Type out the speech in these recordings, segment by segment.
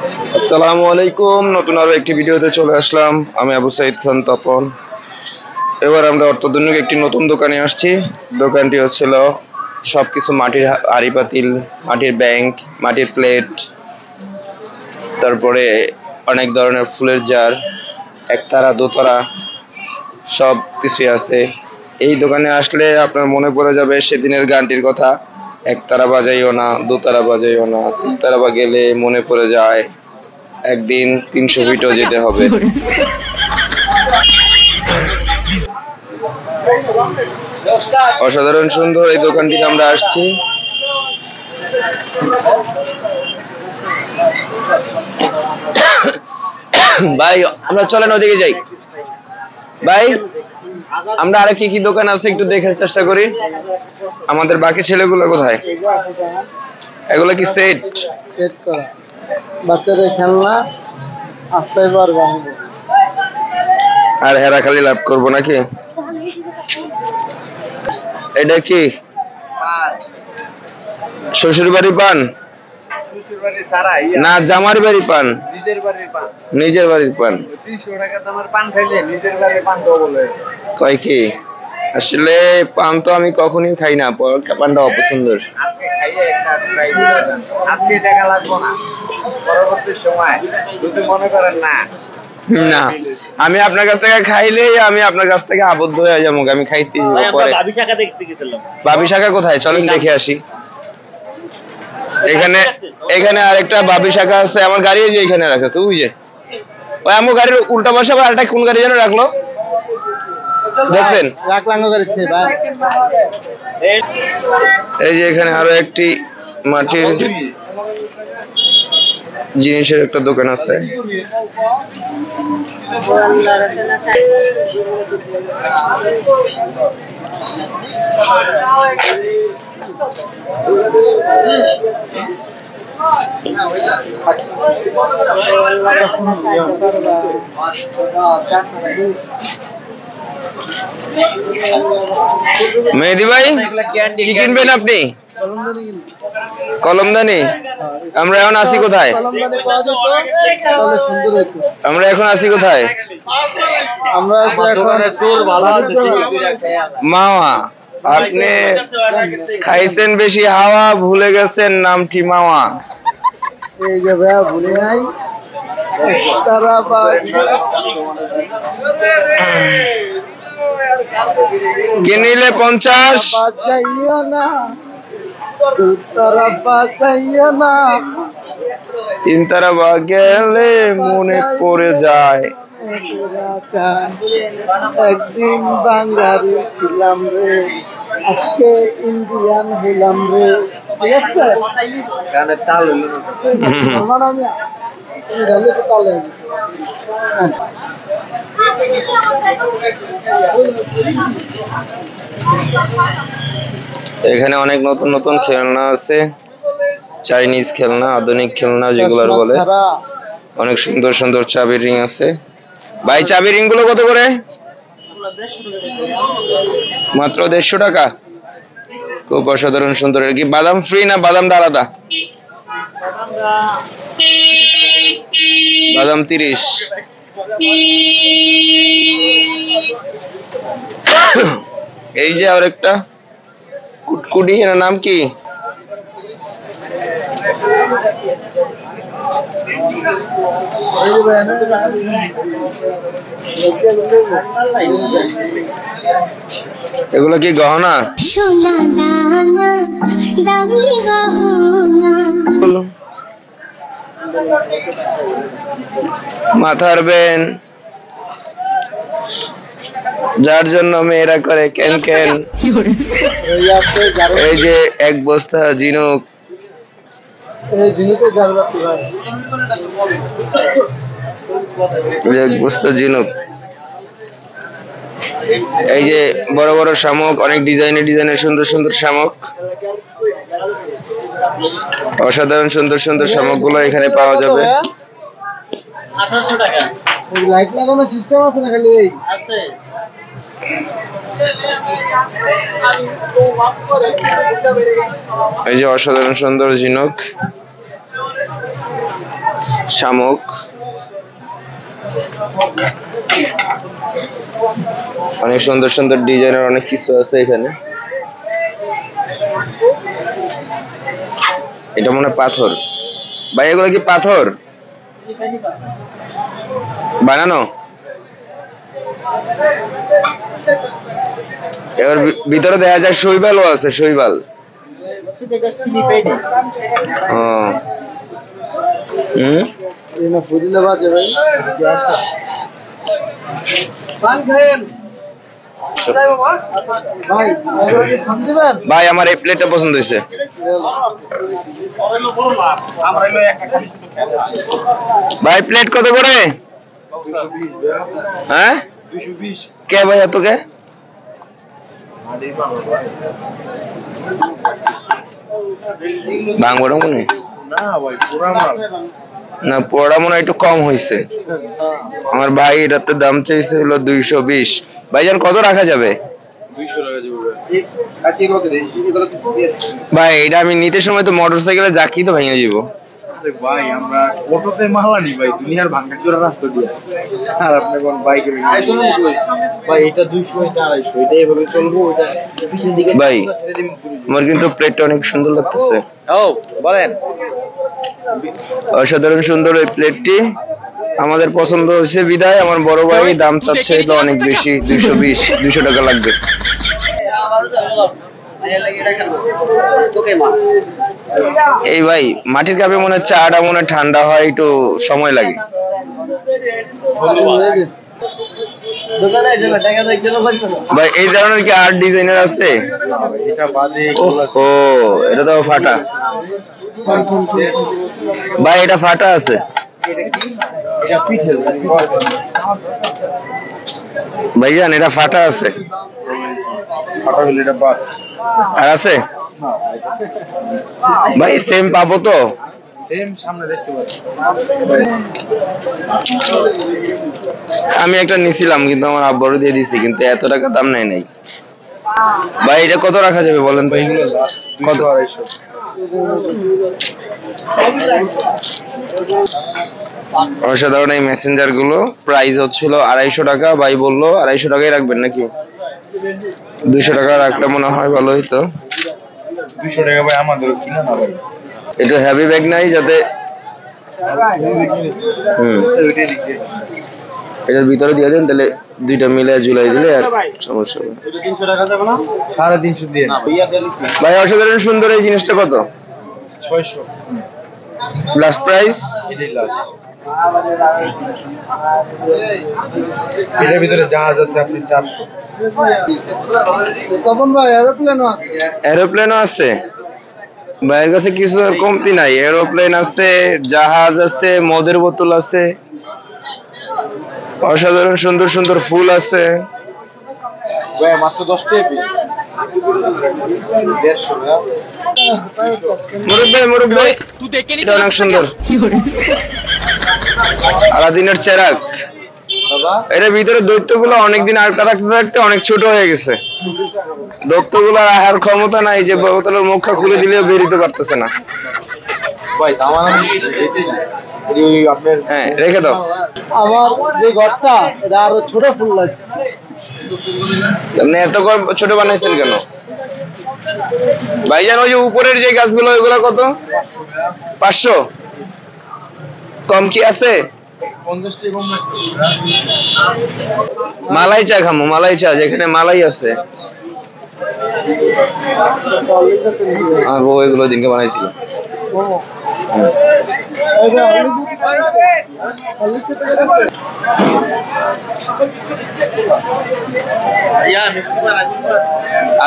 আসসালামু আলাইকুম, নতুন আরো একটি ভিডিওতে চলে আসলাম। আমি আবু সাইদ খান তপন। এবার আমরা অত্যাধুনিক একটি নতুন দোকানে আসছি। দোকানটি হচ্ছিল সবকিছু মাটির হাঁড়ি পাতিল, মাটির ব্যাংক, মাটির প্লেট, তারপরে অনেক ধরনের ফুলের জার, একতারা দোতারা সব কিছুই আছে। এই দোকানে আসলে আপনার মনে পড়ে যাবে সেদিনের গানটির কথা, একতারা বাজাইও না, দোতারা বাজাইও না, তিনতারা বা গেলে মনে পড়ে যায় একদিন 300 ফিটও যেতে হবে। অসাধারণ সুন্দর এই দোকানটিতে আমরা আসছি। ভাই আমরা চলেন ওদিকে যাই। ভাই আমরা আর কি কি দোকান আছে একটু দেখার চেষ্টা করি। আমাদের বাকি ছেলেগুলো কোথায়? এগুলো কি সেট করা বাচ্চাদের খেলনা আসতেই পারবে আর হেরা খালি লাভ করবো নাকি? এটা কি শ্বশুর বাড়ি পান না জামার বাড়ি পান? নিজের বাড়ির পান। 300 টাকা দামের পান খাইলে নিজের বাড়ির পান তো বলে কয় কি? আসলে পান তো আমি কখনোই খাই না, পানটা অপছন্দের। আজকে খাইয়ে একটা ট্রাই দিবেন, আজকে টাকা লাগবে না, পরবর্তী সময় যদি মনে করেন না না আমি আপনার কাছ থেকে খাইলেই আমি আপনার কাছ থেকে আবদ্ধ হয়ে যাবো, আমি খাইতে পরে। বাবি শাখা দেখতে গেছিলাম। বাবি শাখা কোথায়? চলেন দেখে আসি। এখানে এখানে আরেকটা বাবি শাখা আছে। আমার গাড়ি যে এখানে রাখা আছে, ওই যে ওই আমার গাড়ির উল্টা পাশে আবার একটা কোন গাড়ি যেন রাখলো দেখছেন? রাখলাম গাড়ি ভাই। এই যে এখানে আরো একটি মাটির জিনিসের একটা দোকান আছে। মেহেদি ভাই কি কিনবেন আপনি? কলমদানি। আমরা এখন আছি কোথায়? আমরা এখন আছি কোথায়? আমরা মাওয়া। আপনি খাইছেন বেশি হাওয়া, ভুলে গেছেন নামটি মাওয়া। এই যে ভাইয়া ভুলে নাই। কিনিলে 50 তিনতারা বা গেলে মনে পড়ে যায় একদিন বাঙালি ছিলাম রে, আজকে ইন্ডিয়ান হইলাম রে। ঠিক আছে, গানের তাল হইল না। এখানে অনেক নতুন নতুন খেলনা আছে, চাইনিজ খেলনা, আধুনিক খেলনা যেগুলোর বলে। অনেক সুন্দর সুন্দর চাবি রিং আছে। ভাই চাবি রিং গুলো কত করে? মাত্র 150 টাকা। খুব অসাধারণ সুন্দর। কি বাদাম ফ্রি না বাদামটা আলাদা? বাদাম 30। এই যে আর একটা কুটকুটি, এর নাম কি? এগুলো কি গহনা? মাথার বেন, যার জন্য মেয়েরা করে ক্যান ক্যান। এই যে এক বস্তা ঝিনুক। এক বস্তা ঝিনুক। এই যে বড় বড় শামুক, অনেক ডিজাইনের সুন্দর সুন্দর শামুক। অসাধারণ সুন্দর সুন্দর শামুক গুলো এখানে পাওয়া যাবে। 1800 টাকা। লাইট লাগানোর সিস্টেম আছে না? খালি আছে। এই যে অসাধারণ সুন্দর ঝিনুক। শামুক, অনেক সুন্দর সুন্দর ডিজাইনের অনেক কিছু আছে এখানে। এটা মনে হয় পাথর। ভাই এগুলো কি পাথর বানানো? এবার ভিতরে দেখা যায় শৈবালও আছে, শৈবাল। ভাই আমার এই প্লেটটা পছন্দ হয়েছে। ভাই প্লেট কত করে? হ্যাঁ 220। কে ভাই এত কে? বাংবড়া মনে না, পোড়া মনে একটু কম হয়েছে। আমার ভাই এটাতে দাম চাইছে হলো 220। ভাইজান কত রাখা যাবে? ভাই এটা আমি নিতে সময় তো মোটরসাইকেলে যাকি তো ভেঙে যাবো। ভাই আমরা অটোতে মালা নি ভাই, দুনিয়ার ভাঙাচোরা রাস্তা দিয়ে, আর আপনি কোন বাইকে ভাই এটা 200 এটা 250 এটা এভাবে চলবো। ওটা পিছন দিকে ভাই আমার কিন্তু প্লেটটা অনেক সুন্দর লাগতেছে। ও বলেন, অসাধারণ সুন্দর এই প্লেটটি আমাদের পছন্দ হয়েছে বিদায় আমার বড় ভাই দাম চাচ্ছে এটা অনেক বেশি, 220, 200 টাকা লাগবে। এই ভাই মাটির কাপে মনে হয় চাটা মনে হয় ঠান্ডা হয়, একটু সময় লাগে। ভাই এই ধরনের কি আর ডিজাইনার আছে? ও এটা তো ফাটা। ভাই এটা ফাটা আছে। ভাইজান এটা ফাটা আছে আর আছে ভাই সেম পাবো তো? সেম সামনে দেখতে পাচ্ছি। আমি একটা নিছিলাম কিন্তু আমার আব্বারও দিয়ে দিছি, কিন্তু এত টাকা দাম নাই নাই। ভাই এটা কত রাখা যাবে বলেন তো? কত? 250। অসাধারণ এই মেসেঞ্জার গুলো প্রাইস হচ্ছিল 250 টাকা। ভাই বললো 250 টাকাই রাখবেন নাকি? 200 টাকা রাখলে মনে হয় ভালো হইতো। 200 টাকা ভাই আমাদের কিনা না ভাই। এটা হেভি ব্যাগ নাই যাতে এটার ভিতরে দিয়ে দেন, তাহলে দুইটা মিলে ঝুলাই দিলে আর সমস্যা হবে। 300 টাকা দেব না? 350 দিয়ে না ভাই অসাধারণ সুন্দর এই জিনিসটা কত? 600 লাস্ট প্রাইস? এটাই লাস্ট। এটার ভিতরে জাহাজ আছে আপনি 400। তপন ভাই এরোপ্লেনও আছে। এরোপ্লেনও আছে ভাইয়ের কাছে, কিছু আর কমতি নাই। এরোপ্লেন আছে, জাহাজ আছে, মদের বোতল আছে, অসাধারণ সুন্দর সুন্দর ফুল আছে। ভাই মাত্র 10 টাকা পিস। 150 টাকা। মুরব্বি এটা অনেক সুন্দর। আলাদিনের চেরাগ। এর ভিতরে দৈত্যগুলো অনেকদিন আটকা থাকতে থাকতে অনেক ছোট হয়ে গেছে। দৈত্যগুলো আর ক্ষমতা নাই যে বোতলের মুখটা খুলে দিলেও বেরিতে পারতেছে না। ভাই দামান এই আপনার হ্যাঁ রেখে দাও। আমার যে ঘরটা এটা আরো ছোট ফুল লাগে। আপনি এত ছোট বানাইছেন কেন ভাইজান? ওই যে উপরের যে গাছগুলো ওইগুলো কত? 500। কম কি আছে? 50 টাকা কম লাগবে। মালাই চা খামো, মালাই চা, যেখানে মালাই আছে। আর বউ এগুলো দিনকে বানাইছিল।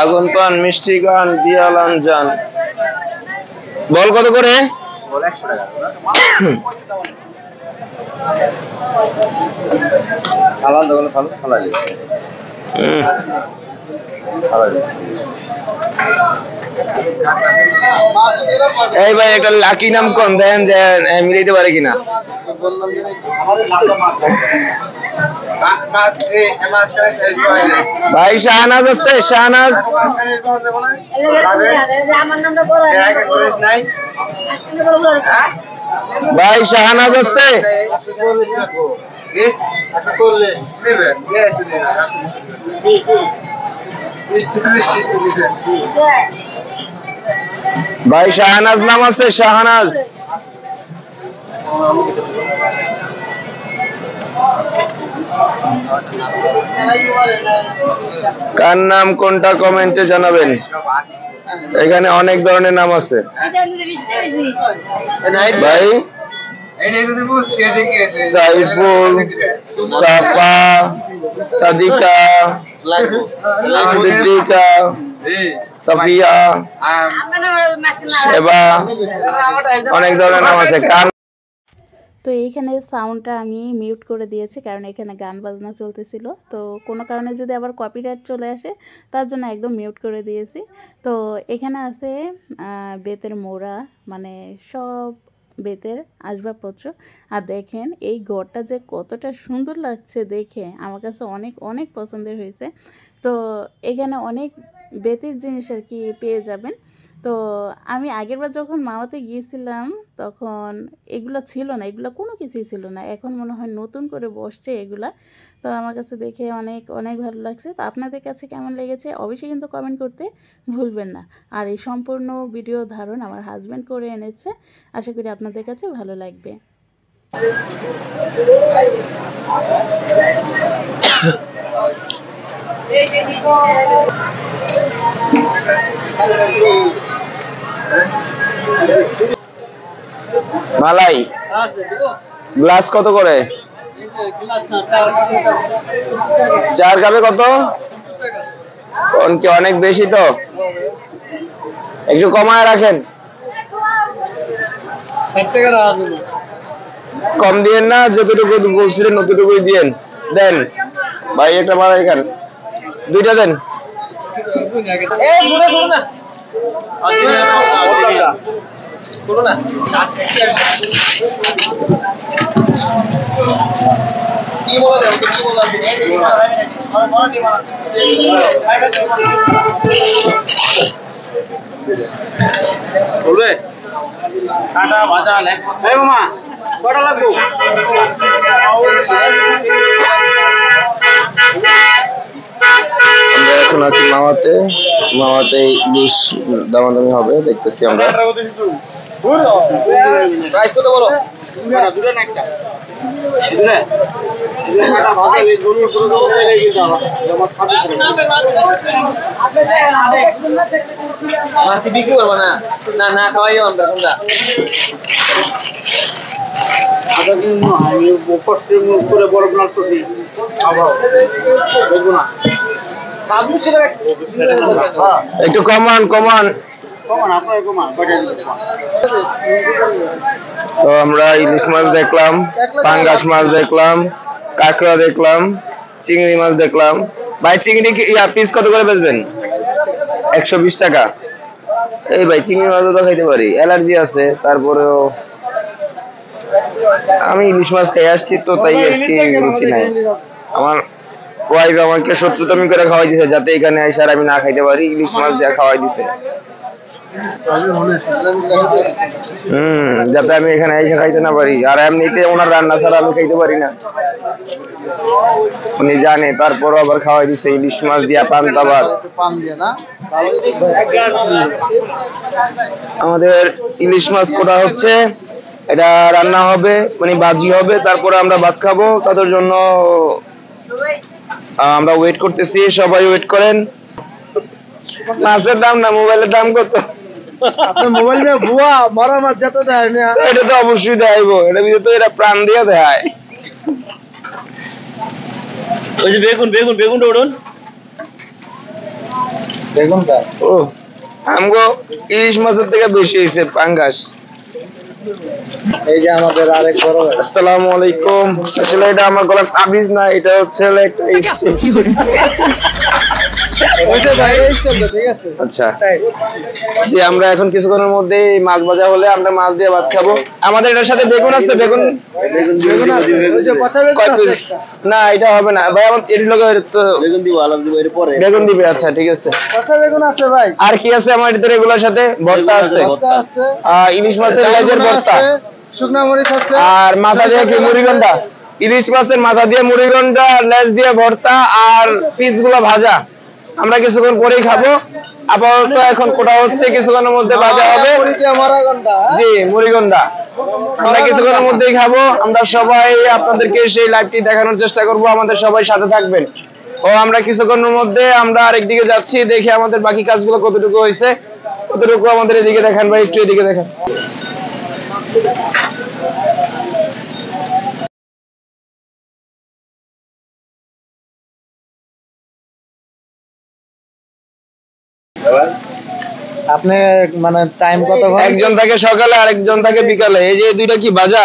আগুন পান মিষ্টি গান দিয়ালান জান। বল কত করে? বল 100 টাকা। হালাল দোকানে ভালো হালাল। এই ভাই একটা লাকি নাম কোন দেন যে মিলাইতে পারে কিনা? ভাই শাহনাজ আছে, শাহনাজ। ভাই শাহানাজ আছে? ভাই শাহানাজ নাম আছে? শাহানাজ কার নাম কোনটা কমেন্টে জানাবেন। এখানে অনেক ধরনের নাম আছে ভাই। সাইফুল, সাফা, সাদিকা, সিদ্দিকা, সাফিয়া, সেবা, অনেক ধরনের নাম আছে। তো এইখানে সাউন্ডটা আমি মিউট করে দিয়েছি, কারণ এখানে গান বাজনা চলতেছিল। তো কোনো কারণে যদি আবার কপিরাইট চলে আসে তার জন্য একদম মিউট করে দিয়েছি। তো এখানে আছে বেতের মোড়া, মানে সব বেতের আসবাবপত্র। আর দেখেন এই ঘরটা যে কতটা সুন্দর লাগছে দেখে, আমার কাছে অনেক অনেক পছন্দের হয়েছে। তো এখানে অনেক বেতের জিনিস আর কি পেয়ে যাবেন। তো আমি আগেরবার যখন মাওয়াতে গিয়েছিলাম তখন এগুলো ছিল না, এগুলো কোনো কিছুই ছিল না। এখন মনে হয় নতুন করে বসছে এগুলা। তো আমার কাছে দেখে অনেক অনেক ভালো লাগছে। তো আপনাদের কাছে কেমন লেগেছে অবশ্যই কিন্তু কমেন্ট করতে ভুলবেন না। আর এই সম্পূর্ণ ভিডিও ধারণ আমার হাজব্যান্ড করে এনেছে, আশা করি আপনাদের কাছে ভালো লাগবে। মালাই গ্লাস কত করে? 4 কাপে কত? কি অনেক বেশি তো, একটু কমায় রাখেন। কম দিয়েন না, যতটুকু বলছিলেন ততটুকুই দিয়েন। দেন ভাই একটা মালাই খান, 2টা দেন। বলবে কাটা ভাজা মামা কটা লাগবো? আমরা এখন আছি মাওয়াতে। মাওয়াতে ইলিশ দামাদামি হবে, দেখতেছি আমরা। প্রাইস কত বলো? দুটো না একটা? দুটো। কাটা ভাজা এই গরু পুরো তো লেগে গেছে আমার। আমার খাতে মাছ বিক্রি করব না, না না খাওয়াইও আমরা কোনটা। আদা কিন্তু আমি কষ্ট করে বড় প্লাস করছি খাবো দেখো না। একটু কমান কমান। তো আমরা ইলিশ মাছ দেখলাম, পাঙ্গাস মাছ দেখলাম, কাঁকড়া দেখলাম, চিংড়ি মাছ দেখলাম। ভাই চিংড়ি কি পিস কত করে বেচবেন? 120 টাকা। এই ভাই চিংড়ি মাছও তো খাইতে পারি, অ্যালার্জি আছে, তারপরেও আমি ইলিশ মাছ খেয়ে আসছি তো তাই আর কি রুচি নাই। আমার ওয়াইফ আমাকে শত্রুতামি করে খাওয়াই দিছে যাতে এখানে এসে আর আমি না খাইতে পারি, ইলিশ মাছ দিয়ে খাওয়াই দিছে। যাতে আমি এখানে এসে খাইতে না পারি। আর এমনিতে ওনার রান্না ছাড়া আমি খাইতে পারি না, উনি জানে, তারপরও আবার খাওয়াই দিছে ইলিশ মাছ দিয়া পান্তা ভাত। আমাদের ইলিশ মাছ কোটা হচ্ছে, এটা রান্না হবে, মানে ভাজি হবে, তারপরে আমরা ভাত খাবো। তাদের জন্য আমরা ওয়েট করতেছি, সবাই ওয়েট করেন। মাছের দাম না, মোবাইলের দাম কত? আপনার মোবাইল নিয়ে ভুয়া মরা মাছ যেতে দেয় না। এটা তো অবশ্যই দেখাইবো, এটা ভিতরে তো এরা প্রাণ দিয়ে দেয়। ওই যে বেগুন বেগুন বেগুনটা উঠুন, বেগুনটা ও আমগো ইলিশ মাছের থেকে বেশি হয়েছে পাঙ্গাস। এই যে আমাদের আরেক বড় ভাই। আসসালামু আলাইকুম। আসলে এটা আমার গলার তাবিজ না, এটা হচ্ছে একটা আচ্ছা জি, আমরা এখন কিছুক্ষণের মধ্যে মাছ ভাজা হলে আমরা মাছ দিয়ে ভাত খাবো। আমাদের এটার সাথে বেগুন আছে, বেগুন না এটা হবে না ভাই, আমার এর লগে বেগুন দিব, আলাদা দিব এর পরে বেগুন দিবে। আচ্ছা ঠিক আছে, বেগুন আছে ভাই। আর কি আছে আমার ভিতরে? এগুলোর সাথে ভর্তা আছে, ইলিশ মাছের লেজের ভর্তা, শুকনা মরিচ আছে, আর মাথা দিয়ে কি মুড়িঘণ্টা, ইলিশ মাছের মাথা দিয়ে মুড়িঘণ্টা, লেজ দিয়ে ভর্তা আর পিসগুলো ভাজা। আমরা কিছুক্ষণ পরেই খাবো। আপাতত এখন কোটা হচ্ছে, কিছুক্ষণের মধ্যে ভাজা হবে। জি, মুড়িঘণ্টা আমরা কিছুক্ষণের মধ্যেই খাবো। আমরা সবাই আপনাদেরকে সেই লাইভটি দেখানোর চেষ্টা করব, আমাদের সবাই সাথে থাকবেন। ও আমরা কিছুক্ষণের মধ্যে আমরা আরেকদিকে যাচ্ছি, দেখি আমাদের বাকি কাজগুলো কতটুকু হয়েছে, কতটুকু আমাদের এদিকে দেখান ভাই, একটু এদিকে দেখান। আপনি মানে টাইম কত? একজন থাকে সকালে, আরেকজন থাকে বিকালে। এই যে দুইটা কি ভাজা,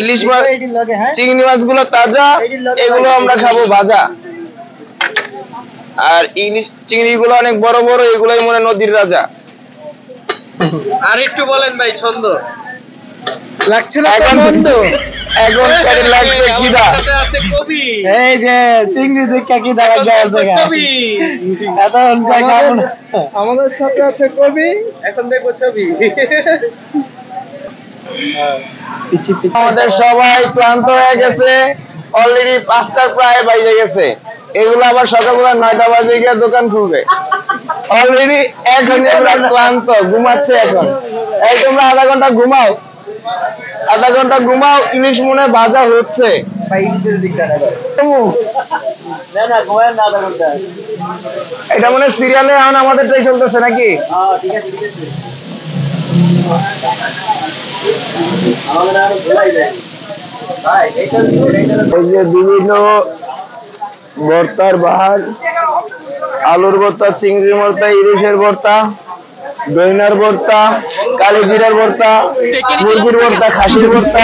ইলিশ মাছ, চিংড়ি মাছগুলো তাজা, এগুলো আমরা খাবো ভাজা। আর ইলিশ চিংড়ি গুলো অনেক বড় বড়, এগুলাই মনে নদীর রাজা। আর একটু বলেন ভাই, ছন্দ লাগছে না এখন বন্ধ? এখন পেটে লাগছে খিদা। আছে কবি, এই যে চিংড়ি দেখে কি দেখা যায় ছবি এখন আমাদের সাথে আছে কবি, এখন দেখবো ছবি। আমাদের সবাই ক্লান্ত হয়ে গেছে, অলরেডি 5টার প্রায় বাজে গেছে। এগুলো আবার সকালবেলা 9টা বাজে গিয়ে দোকান খুলবে। অলরেডি এখন আমরা ক্লান্ত, ঘুমাচ্ছে এখন। এই তোমরা আধা ঘন্টা ঘুমাও, আধা ঘন্টা ঘুমাও। ইলিশ মনে ভাজা হচ্ছে। এটা মনে সিরিয়ালে এখন আমাদেরটাই চলতেছে নাকি? এই যে বিভিন্ন ভর্তার বাহার, আলুর ভর্তা, চিংড়ির ভর্তা, ইলিশের ভর্তা, দইনার ভর্তা, কালি জিরার ভর্তা, মুরগির ভর্তা, খাসির ভর্তা।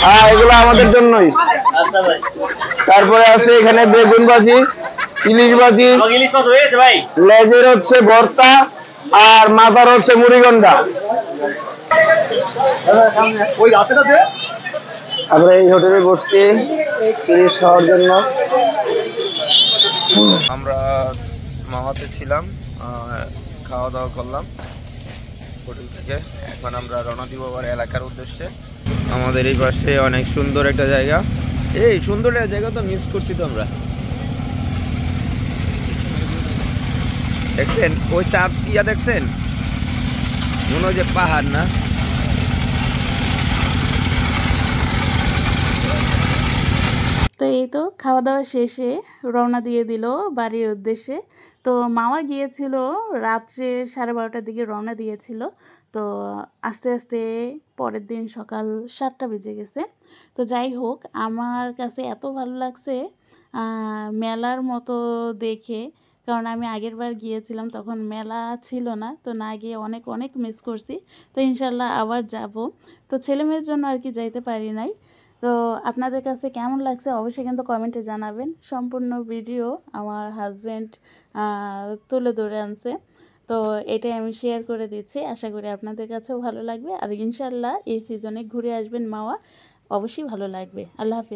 হ্যাঁ, এগুলো আমাদের জন্যই। তারপরে আছে এখানে বেগুন ভাজি, ইলিশ ভাজি, লেজের হচ্ছে ভর্তা, আর মাথার হচ্ছে মুড়িঘণ্টা। আমরা এই হোটেলে বসছি ইলিশ খাওয়ার জন্য। আমরা মাহাতে ছিলাম, খাওয়া দাওয়া করলাম হোটেল থেকে। এখন আমরা রওনা দিব আবার এলাকার উদ্দেশ্যে। আমাদের এই পাশে অনেক সুন্দর একটা জায়গা। এই সুন্দর একটা জায়গা তো মিস করছি তো আমরা। দেখছেন ওই চাঁদ ইয়া, দেখছেন মনে হয় যে পাহাড় না। তো এই তো খাওয়া দাওয়া শেষে রওনা দিয়ে দিল বাড়ির উদ্দেশ্যে। তো মামা গিয়েছিল রাত্রে 12:30টার দিকে রওনা দিয়েছিল। তো আস্তে আস্তে পরের দিন সকাল 7টা বেজে গেছে। তো যাই হোক, আমার কাছে এত ভালো লাগছে মেলার মতো দেখে, কারণ আমি আগের বার গিয়েছিলাম তখন মেলা ছিল না। তো না গিয়ে অনেক অনেক মিস করছি। তো ইনশাল্লাহ আবার যাব। তো ছেলেমেয়ের জন্য আর কি যাইতে পারি নাই। তো আপনাদের কাছে কেমন লাগছে অবশ্যই কিন্তু কমেন্টে জানাবেন। সম্পূর্ণ ভিডিও আমার হাজব্যান্ড তুলে ধরে আনছে। তো এটাই আমি শেয়ার করে দিচ্ছি। আশা করি আপনাদের কাছেও ভালো লাগবে। আর ইনশাল্লাহ এই সিজনে ঘুরে আসবেন মাওয়া, অবশ্যই ভালো লাগবে। আল্লাহ হাফেজ।